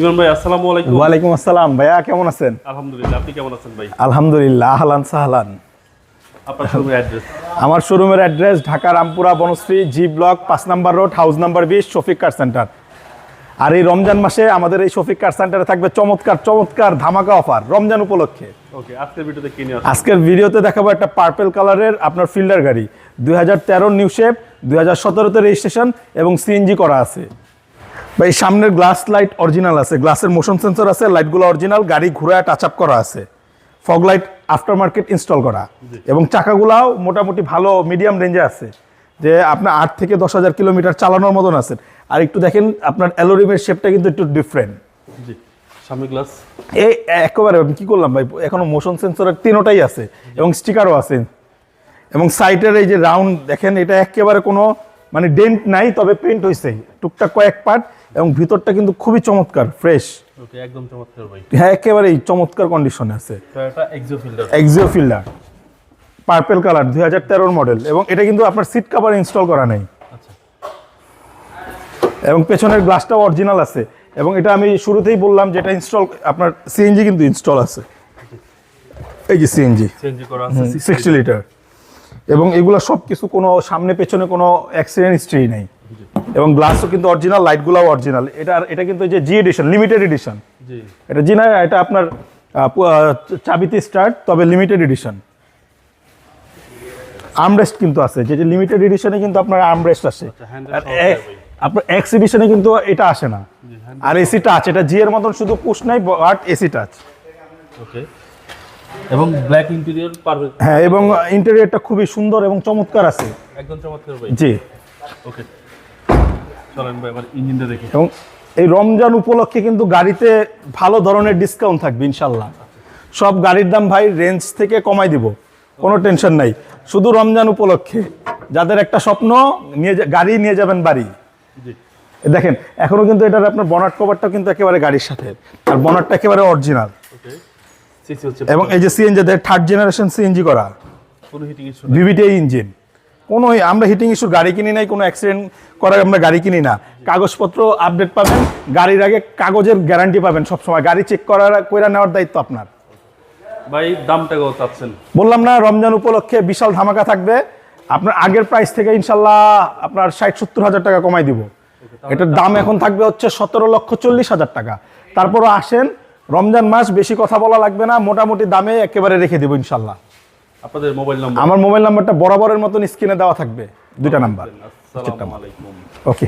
ইমন ভাই আসসালামু আলাইকুম। ওয়ালাইকুম আসসালাম ভাইয়া, কেমন আছেন? আলহামদুলিল্লাহ, আপনি কেমন আছেন ভাই? আলহামদুলিল্লাহ, আহলান সাহলান। আপনার শোরুমের অ্যাড্রেস? আমার শোরুমের address Dhaka Rampura Banasree G block 5 নম্বর road, house number 20, Shafiq car centre. আর এই রমজান মাসে আমাদের এই শফিক কার সেন্টারে থাকবে চমৎকার চমৎকার ধামাকা অফার রমজান উপলক্ষে। ওকে, আজকের ভিডিওতে কি নিয়ে আজকের ভিডিওতে দেখাবো একটা পার্পল কালারের আপনার ফিল্ডার গাড়ি, 2013 নিউ শেপ, 2017তে রেজিস্ট্রেশন এবং সিএনজি করা আছে। ভাই সামনের গ্লাস লাইট অরিজিনাল আছে, গ্লাসের মোশন সেন্সর আছে, লাইটগুলো অরিজিনাল, গাড়ি ঘুরায় টাচ আপ করা আছে, fog light after market install করা, এবং চাকাগুলাও মোটামুটি ভালো মিডিয়াম রেঞ্জে আছে, যে আপনার 8 থেকে 10,000 কিলোমিটার চালানোর মতন আছে। আর একটু দেখেন আপনার অ্যালোরিমের শেপটা কিন্তু একটু ডিফারেন্ট। জি, সামনে গ্লাস এই একেবারে আমি কি করলাম ভাই, এখনো মোশন সেন্সরের তিনোটাই আছে এবং স্টিকারও আছে। এবং সাইডের এই যে রাউন্ড দেখেন, এটা একেবারে কোনো মানে ডেন্ট নাই, তবে পেইন্ট হয়েছে টুকটাক কয়েক পার্ট, এবং ভিতরটা কিন্তু খুবই চমৎকার ফ্রেশ। ওকে, একদম চমৎকার ভাই। হ্যাঁ, একেবারেই চমৎকার কন্ডিশনে আছে। Toyota Axio fielder, Axio fielder purple colour, 2013 model, এবং এটা কিন্তু আপনার সিট কভার ইনস্টল করা নেই। আচ্ছা, এবং পেছনের গ্লাসটাও অরিজিনাল আছে, এবং এটা আমি শুরুতেই বললাম যেটা ইনস্টল আপনার সিএনজি কিন্তু ইনস্টল আছে। এই যে সিএনজি করা আছে 60 লিটার, এবং এগুলো সব কিছু কোনো সামনে পেছনে কোনো অ্যাক্সিডেন্ট হিস্ট্রি নেই, এবং গ্লাসও কিন্তু অরিজিনাল, লাইটগুলোও অরিজিনাল। এটা কিন্তু যে জি এডিশন, লিমিটেড এডিশন। জি, এটা জি না, এটা আপনার চাবিতে স্টার্ট, তবে লিমিটেড এডিশন। আর্মরেস্ট কিন্তু আছে, যে লিমিটেড এডিশনে কিন্তু আপনার আর্মরেস্ট আসে। আর আপনার এক্স এডিশনে কিন্তু এটা আসে না। আর এসি টাচ, এটা জি এর মতন শুধু পুশ নাই, বাট এসি টাচ। ওকে, এবং ব্ল্যাক ইন্টেরিয়র পারফেক্ট। হ্যাঁ, এবং ইন্টেরিয়রটা খুবই সুন্দর এবং চমৎকার আছে, একদম চমৎকার ভাই। জি। ওকে, চলেন ভাই আবার ইঞ্জিনটা দেখি। এবং এই রমজান উপলক্ষে কিন্তু গাড়িতে ভালো ধরনের ডিসকাউন্ট থাকবে ইনশাল্লাহ। সব গাড়ির দাম ভাই রেঞ্জ থেকে কমাই দিব, কোনো টেনশন নাই। শুধু রমজান উপলক্ষে যাদের একটা স্বপ্ন, গাড়ি নিয়ে যাবেন বাড়ি। জি, দেখেন এখনো কিন্তু এটার আপনার বনাট কভারটা কিন্তু একেবারে গাড়ির সাথে, আর বনাটটা একেবারে অরিজিনাল। ওকে, সিসি হচ্ছে, এবং এই যে সিএনজি, 3rd জেনারেশন সিএনজি করা, কোনো হিটিং ইস্যু ভিভিটিআই ইঞ্জিন। কোনো আমরা হিটিং ইস্যুর গাড়ি কিনি নাই, কোনো অ্যাক্সিডেন্ট করার আমরা গাড়ি কিনি না। কাগজপত্র আপডেট পাবেন, গাড়ির আগে কাগজের গ্যারান্টি পাবেন সবসময়, গাড়ি চেক করে নেওয়ার দায়িত্ব আপনার। ভাই দামটা কত চাচ্ছেন? বললাম না, রমজান উপলক্ষে বিশাল ধামাকা থাকবে। আপনার আগের প্রাইস থেকে ইনশাল্লাহ আপনার 60-70 হাজার টাকা কমাই দিব। এটার দাম এখন থাকবে হচ্ছে 17,40,000 টাকা। তারপরও আসেন, রমজান মাস, বেশি কথা বলা লাগবে না, মোটামুটি দামে একেবারে রেখে দেবো ইনশাল্লাহ। আপনাদের মোবাইল নাম্বার? আমার মোবাইল নাম্বারটা বরাবরের মতন স্ক্রিনে দেওয়া থাকবে, 2টা নাম্বার। আসসালামু আলাইকুম। ওকে।